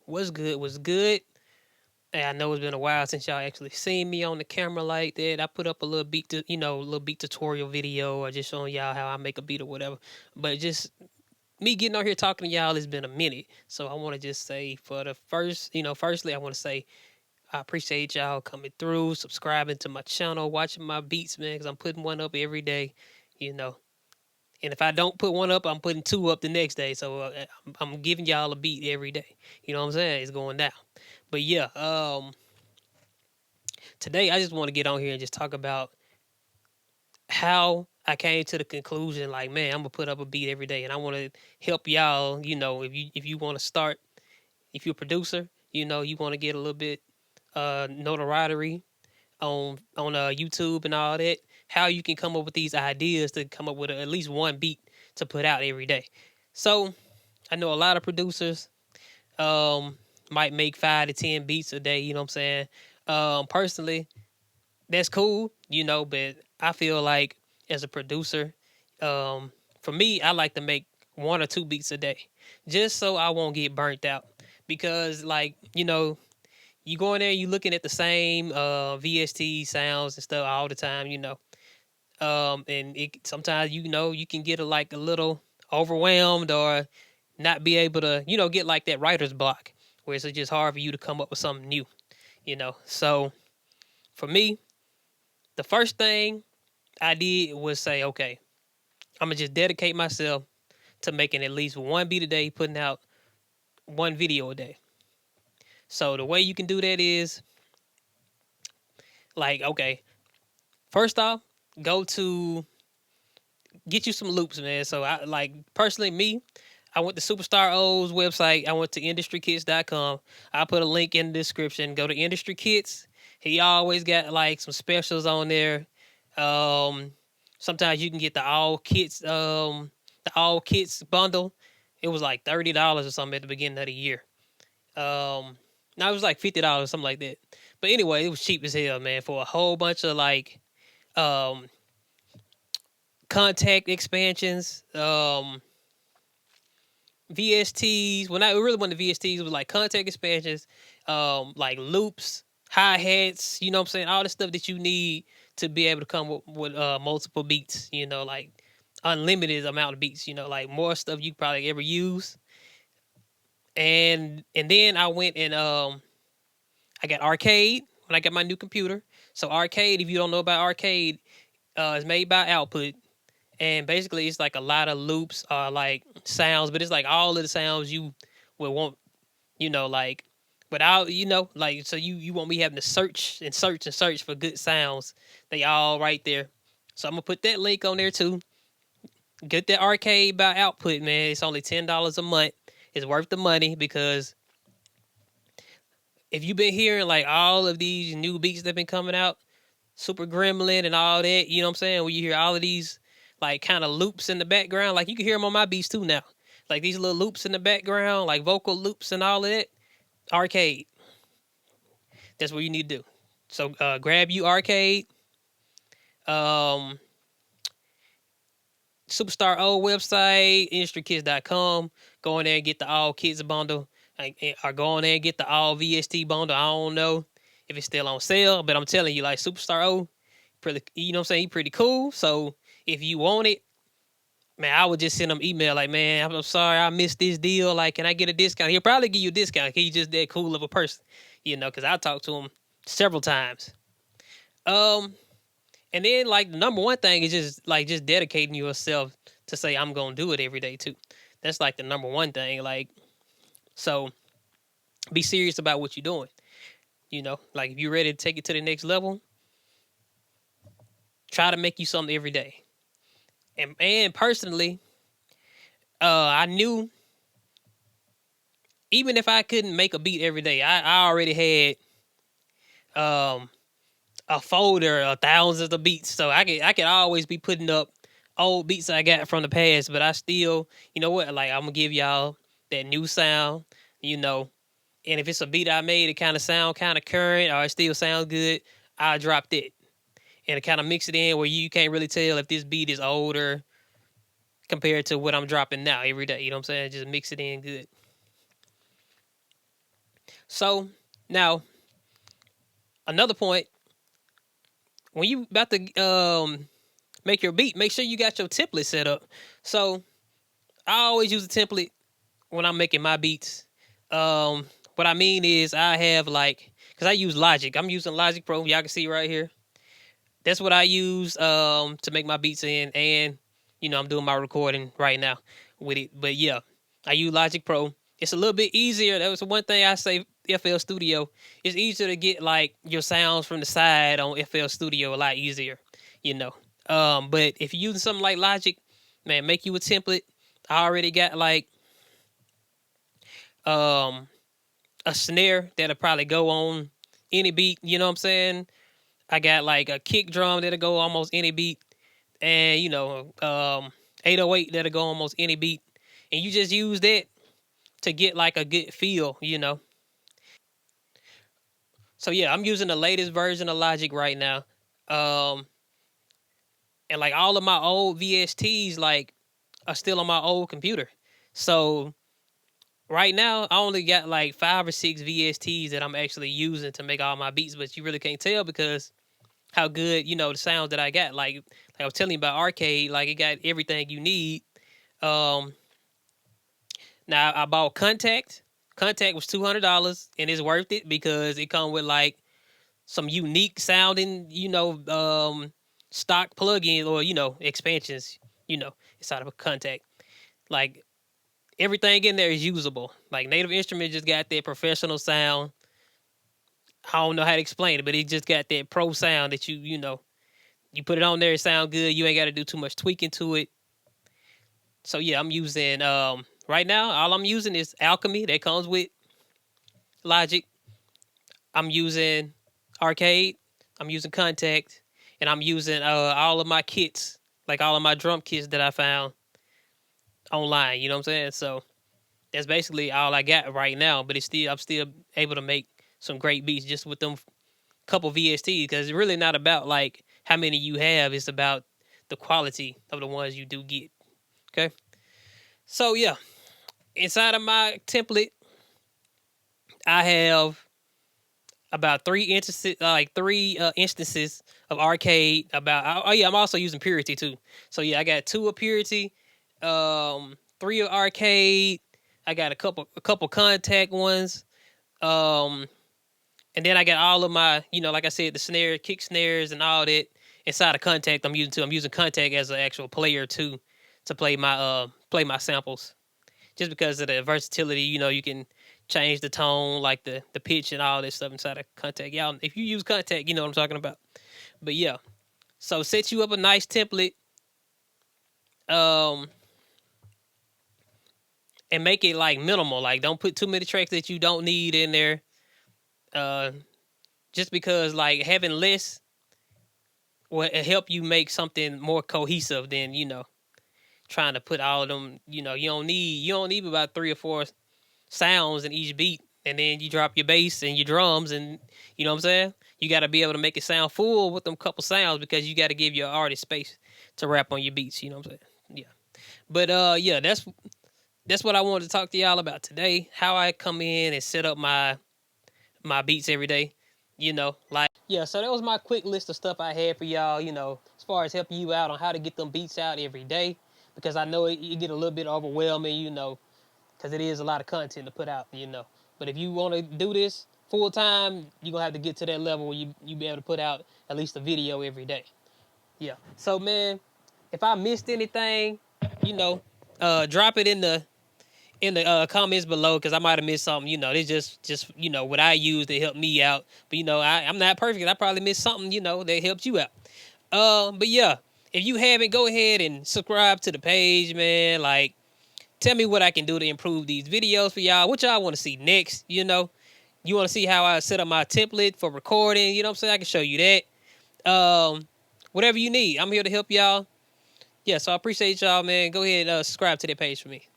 What's good? What's good? And I know it's been a while since y'all actually seen me on the camera like that. I put up a little beat, a little beat tutorial video, or just showing y'all how I make a beat or whatever. But just me getting on here talking to y'all has been a minute. So I want to just say for the first, firstly, I want to say I appreciate y'all coming through, subscribing to my channel, watching my beats, man, because I'm putting one up every day, you know. And if I don't put one up, I'm putting two up the next day. So I'm giving y'all a beat every day. You know what I'm saying? It's going down. But yeah, today I just want to get on here and just talk about how I came to the conclusion, like, man, I'm gonna put up a beat every day, and I want to help y'all. If you want to start, if you're a producer, you want to get a little bit notoriety on YouTube and all that. How you can come up with these ideas to come up with at least one beat to put out every day. So I know a lot of producers um might make 5 to 10 beats a day. You know what I'm saying? Personally, that's cool. But I feel like as a producer, for me, I like to make 1 or 2 beats a day, just so I won't get burnt out. Because you go in there, you looking at the same VST sounds and stuff all the time. And it sometimes you can get like a little overwhelmed or not be able to get like that writer's block where it's just hard for you to come up with something new. So for me, the first thing I did was say, okay, I'm gonna just dedicate myself to making at least one beat a day, putting out one video a day. So the way you can do that is like, okay, first off, go to get you some loops, man. So I like personally me, I went to Superstar O's website. I went to industrykits.com. I put a link in the description. Go to Industry Kits. He always got like some specials on there. Um, Sometimes you can get the all kits bundle. It was like $30 or something at the beginning of the year. Now it was like $50, something like that. But anyway, it was cheap as hell, man, for a whole bunch of like um contact expansions, VSTs. When I really wanted VSTs, it was like contact expansions, like loops, hi hats. You know what I'm saying? All the stuff that you need to be able to come with multiple beats. Like unlimited amount of beats. Like more stuff you probably ever use. And then I went and I got Arcade when I got my new computer. So Arcade, if you don't know about Arcade, is made by Output. And basically, it's like a lot of loops, like sounds, but it's like all of the sounds you would want, like without, like so you won't be having to search and search and search for good sounds. They all right there. So I'm gonna put that link on there too. Get that Arcade by Output, man. It's only $10 a month. It's worth the money because if you've been hearing like all of these new beats that been coming out, Super Gremlin and all that, you know what I'm saying? When you hear all of these like kind of loops in the background, like you can hear them on my beats too now. Like these little loops in the background, like vocal loops and all of that. Arcade. That's what you need to do. So grab you Arcade, um, Superstar O website, industrykits.com. Go in there and get the all kids bundle. Or go in there and get the all VST bundle. I don't know if it's still on sale, but I'm telling you, like Superstar O, pretty, you know what I'm saying? He pretty cool. So if you want it, man, I would just send him email like, man, I'm sorry I missed this deal. Like, can I get a discount? He'll probably give you a discount. He's just that cool of a person, because I talked to him several times. Um, and then like the number one thing is just dedicating yourself to say I'm gonna do it every day too. That's like the number one thing. Like, so be serious about what you're doing. Like if you're ready to take it to the next level, try to make you something every day. And personally, I knew even if I couldn't make a beat every day, I already had a folder of thousands of beats, so I could always be putting up old beats I got from the past. But I still, you know what? Like I'm gonna give y'all that new sound, you know. And if it's a beat I made, it kind of sound kind of current, or it still sounds good, I dropped it and kind of mix it in where you can't really tell if this beat is older compared to what I'm dropping now every day. You know what I'm saying? Just mix it in good. So now another point, when you about to make your beat, make sure you got your template set up. So I always use a template when I'm making my beats. Um, what I mean is I have like, cause I use Logic. I'm using Logic Pro. Y'all can see right here. That's what I use to make my beats in, and I'm doing my recording right now with it. But yeah, I use Logic Pro. It's a little bit easier. That was the one thing I say. FL Studio, it's easier to get like your sounds from the side on FL Studio a lot easier, you know. But if you're using something like Logic, man, make you a template. I already got like um a snare that'll probably go on any beat. You know what I'm saying? I got like a kick drum that'll go almost any beat, and 808 that'll go almost any beat, and you just use that to get like a good feel. So yeah, I'm using the latest version of Logic right now, um, and like all of my old VSTs like are still on my old computer. So right now I only got like 5 or 6 VSTs that I'm actually using to make all my beats, but you really can't tell because how good the sounds that I got. Like I was telling you about Arcade, like it got everything you need. Um, Now I bought Contact. Contact was $200 and it's worth it because it come with like some unique sounding, stock plugins or expansions, inside of a Contact. Like everything in there is usable. Like Native Instruments just got that professional sound. I don't know how to explain it, but it just got that pro sound that you put it on there, it sound good. You ain't got to do too much tweaking to it. So yeah, I'm using right now. All I'm using is Alchemy that comes with Logic. I'm using Arcade. I'm using Contact, and I'm using all of my kits, like all of my drum kits that I found online. You know what I'm saying? So that's basically all I got right now. But I'm still able to make some great beats just with them couple VSTs because it's really not about like how many you have. It's about the quality of the ones you do get. Okay. So yeah, inside of my template, I have about 3 instances, instances of Arcade. Oh yeah, I'm also using Purity too. So yeah, I got 2 of Purity, 3 of Arcade. I got a couple Contact ones, um, and then I got all of my, like I said, the snare, kick snares, and all that inside of Contact. I'm using too. I'm using Contact as an actual player too, to play my samples. Just because of the versatility, you can change the tone, like the pitch and all this stuff inside of Contact. Y'all, if you use Contact, you know what I'm talking about. But yeah, so set you up a nice template, um, and make it like minimal. Like, don't put too many tracks that you don't need in there. Uh, just because like having less will help you make something more cohesive than trying to put all of them. You don't need about 3 or 4 sounds in each beat, and then you drop your bass and your drums, and you know what I'm saying. You got to be able to make it sound full with them couple sounds because you got to give your artist space to rap on your beats. You know what I'm saying? Yeah. But yeah, that's what I wanted to talk to y'all about today. How I come in and set up my beats every day. Like yeah. So that was my quick list of stuff I had for y'all. As far as helping you out on how to get them beats out every day, because I know it get a little bit overwhelming. Because it is a lot of content to put out. But if you want to do this full time, you're going to have to get to that level where you be able to put out at least a video every day. Yeah. So, man, if I missed anything, you know, drop it in the comments below because I might have missed something. It's just what I use to help me out. But, I'm not perfect. I probably missed something, that helped you out. But, yeah, if you haven't, go ahead and subscribe to the page, man. Like, tell me what I can do to improve these videos for y'all. What y'all want to see next, You want to see how I set up my template for recording, you know what I'm saying? I can show you that. Whatever you need, I'm here to help y'all. Yeah, so I appreciate y'all, man. Go ahead and subscribe to that page for me.